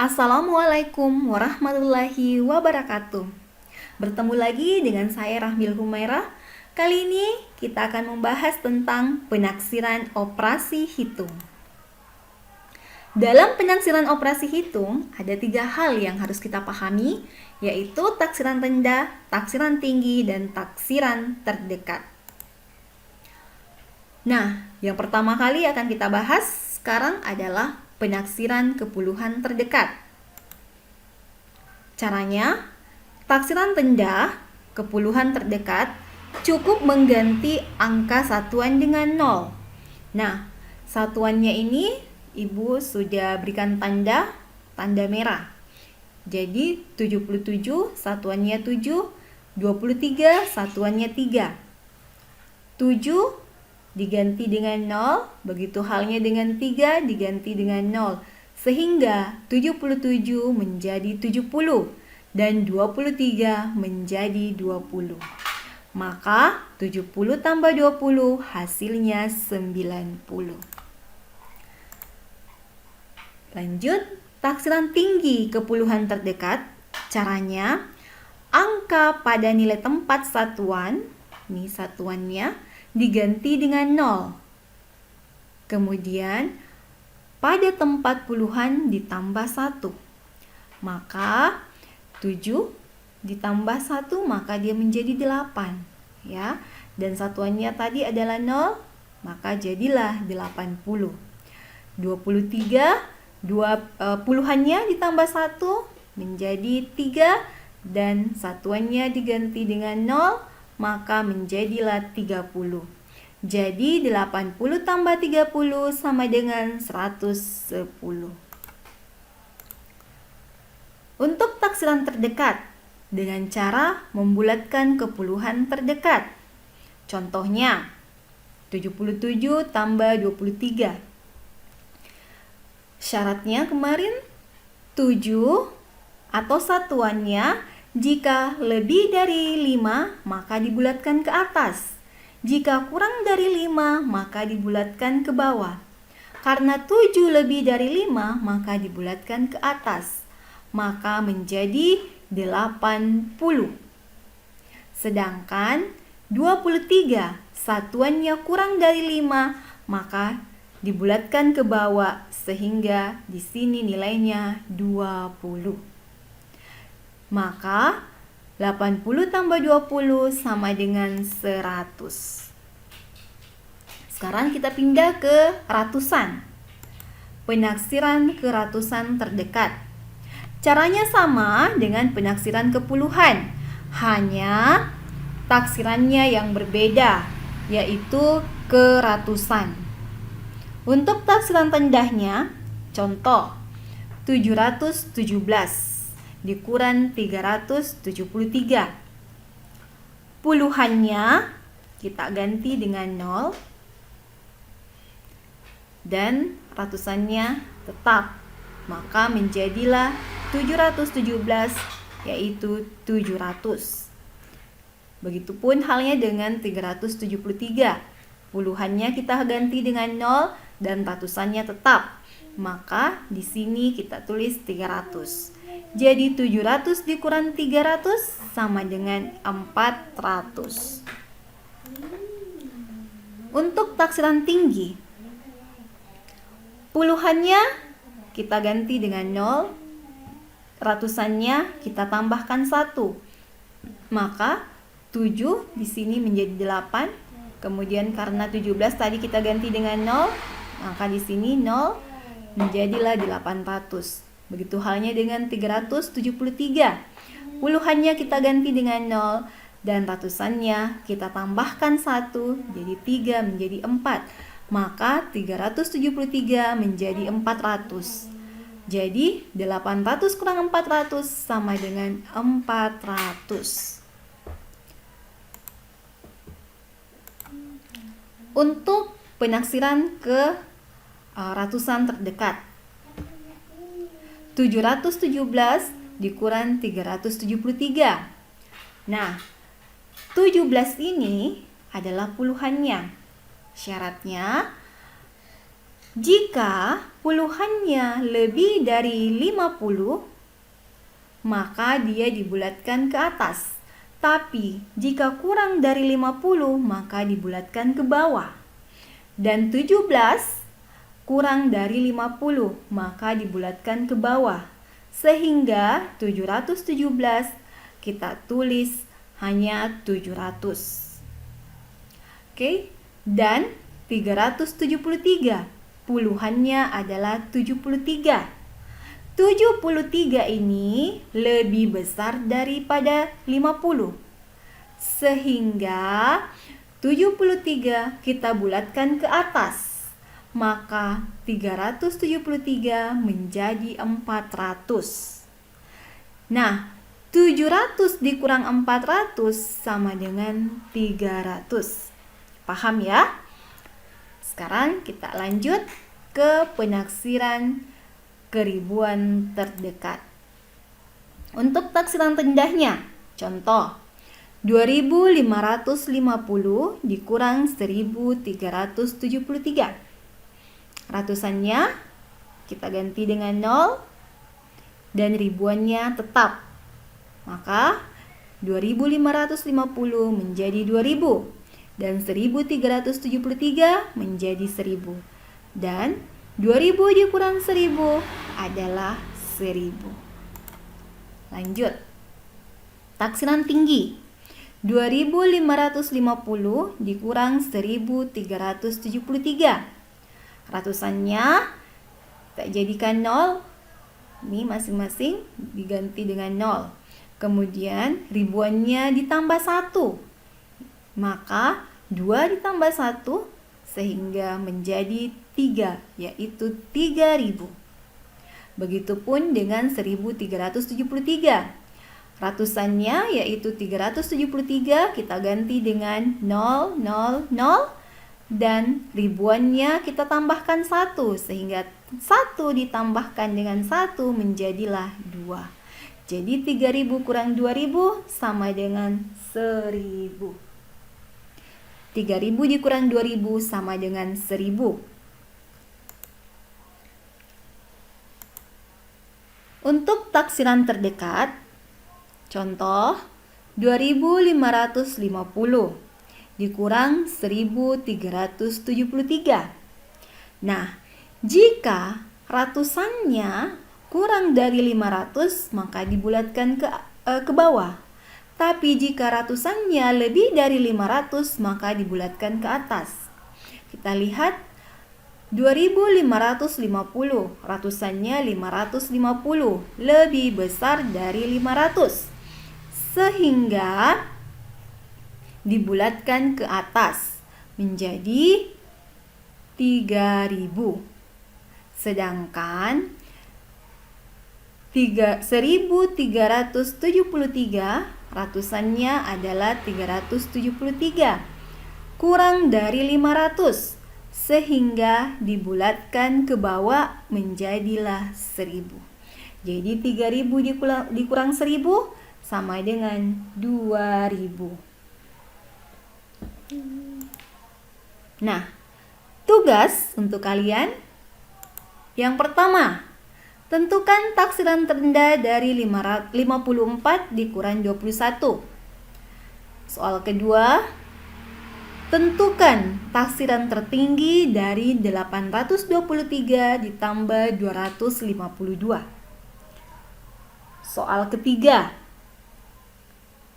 Assalamualaikum warahmatullahi wabarakatuh. Bertemu lagi dengan saya Rahmil Humairah. Kali ini kita akan membahas tentang penaksiran operasi hitung. Dalam penaksiran operasi hitung, ada 3 hal yang harus kita pahami, yaitu taksiran rendah, taksiran tinggi, dan taksiran terdekat. Nah, yang pertama kali akan kita bahas sekarang adalah penaksiran kepuluhan terdekat. Caranya, taksiran rendah, kepuluhan terdekat, cukup mengganti angka satuan dengan 0. Nah, satuannya ini Ibu sudah berikan tanda merah. Jadi 77 satuannya 7, 23 satuannya 3. 7 diganti dengan 0, begitu halnya dengan 3 diganti dengan 0. Sehingga 77 menjadi 70 dan 23 menjadi 20. Maka 70 tambah 20 hasilnya 90. Lanjut, taksiran tinggi kepuluhan terdekat. Caranya, angka pada nilai tempat satuan, ini satuannya, diganti dengan 0. Kemudian, pada tempat puluhan ditambah 1. Maka 7 ditambah 1 maka dia menjadi 8. Ya. Dan satuannya tadi adalah 0, maka jadilah 80. 23 puluhannya ditambah 1 menjadi 3 dan satuannya diganti dengan 0 maka menjadilah 30. Jadi 80 tambah 30 sama dengan 110. Untuk taksiran terdekat dengan cara membulatkan kepuluhan terdekat. Contohnya 77 tambah 23. Syaratnya kemarin 7 atau satuannya jika lebih dari 5 maka dibulatkan ke atas. Jika kurang dari 5 maka dibulatkan ke bawah. Karena 7 lebih dari 5 maka dibulatkan ke atas. Maka menjadi 80. Sedangkan 23 satuannya kurang dari 5 maka dibulatkan ke bawah sehingga di sini nilainya 20. Maka 80 tambah 20 sama dengan 100. Sekarang kita pindah ke ratusan. Penaksiran ke ratusan terdekat. Caranya sama dengan penaksiran kepuluhan, hanya taksirannya yang berbeda, yaitu ke ratusan. Untuk taksiran rendahnya, contoh 717 dikurang 373. Puluhannya kita ganti dengan 0 dan ratusannya tetap. Maka menjadilah 717 yaitu 700. Begitupun halnya dengan 373. Puluhannya kita ganti dengan 0 dan ratusannya tetap. Maka di sini kita tulis 300. Jadi 700 dikurang 300 sama dengan 400. Untuk taksiran tinggi, puluhannya kita ganti dengan 0, ratusannya kita tambahkan 1. Maka 7 di sini menjadi 8. Kemudian karena 17 tadi kita ganti dengan 0, maka di sini 0 menjadilah 800. Begitu halnya dengan 373. Puluhannya kita ganti dengan 0 dan ratusannya kita tambahkan 1, jadi 3 menjadi 4. Maka 373 menjadi 400. Jadi 800 kurang 400 sama dengan 400. Untuk penaksiran ke ratusan terdekat, 717 dikurang 373. Nah, 17 ini adalah puluhannya. Syaratnya Jika puluhannya lebih dari 50, maka dia dibulatkan ke atas. Tapi jika kurang dari 50, maka dibulatkan ke bawah. Dan 17 kurang dari 50, maka dibulatkan ke bawah. Sehingga 717 kita tulis hanya 700. Oke, dan 373 puluhannya adalah 73. 73 ini lebih besar daripada 50. Sehingga 73 kita bulatkan ke atas. Maka 373 menjadi 400. Nah, 700 dikurang 400 sama dengan 300. Paham ya? Sekarang kita lanjut ke penaksiran keribuan terdekat. Untuk taksiran rendahnya, contoh 2550 dikurang 1373. Ratusannya kita ganti dengan 0 dan ribuannya tetap. Maka 2550 menjadi 2000. Dan 1373 menjadi 1000. Dan 2000 dikurang 1000 adalah 1000. Lanjut. Taksiran tinggi. 2550 dikurang 1373. Ratusannya kita jadikan 0. Ini masing-masing diganti dengan 0. Kemudian ribuannya ditambah 1. Maka 2 ditambah 1 sehingga menjadi 3, yaitu 3000. Begitupun dengan 1373. Ratusannya yaitu 373 kita ganti dengan 0, 0, 0. Dan ribuannya kita tambahkan 1 sehingga 1 ditambahkan dengan 1 menjadilah 2. Jadi 3000 kurang 2000 sama dengan 1000. 3000 dikurang 2000 sama dengan 1000. Untuk taksiran terdekat, contoh 2550 dikurang 1373. Nah, jika ratusannya kurang dari 500, maka dibulatkan ke bawah. Tapi jika ratusannya lebih dari 500, maka dibulatkan ke atas. Kita lihat 2550, ratusannya 550, lebih besar dari 500. Sehingga dibulatkan ke atas menjadi 3000. Sedangkan 1373 ratusannya adalah 373 kurang dari 500 sehingga dibulatkan ke bawah menjadilah 1000. Jadi 3000 dikurang 1000 sama dengan 2000. Nah, tugas untuk kalian yang pertama, tentukan taksiran terendah dari 54 dikurang 21. Soal kedua, tentukan taksiran tertinggi dari 823 ditambah 252. Soal ketiga,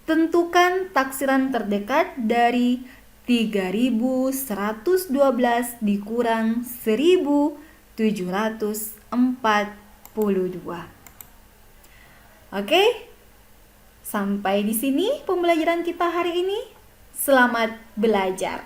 tentukan taksiran terdekat dari 3112 dikurang 1742. Oke, sampai di sini pembelajaran kita hari ini. Selamat belajar.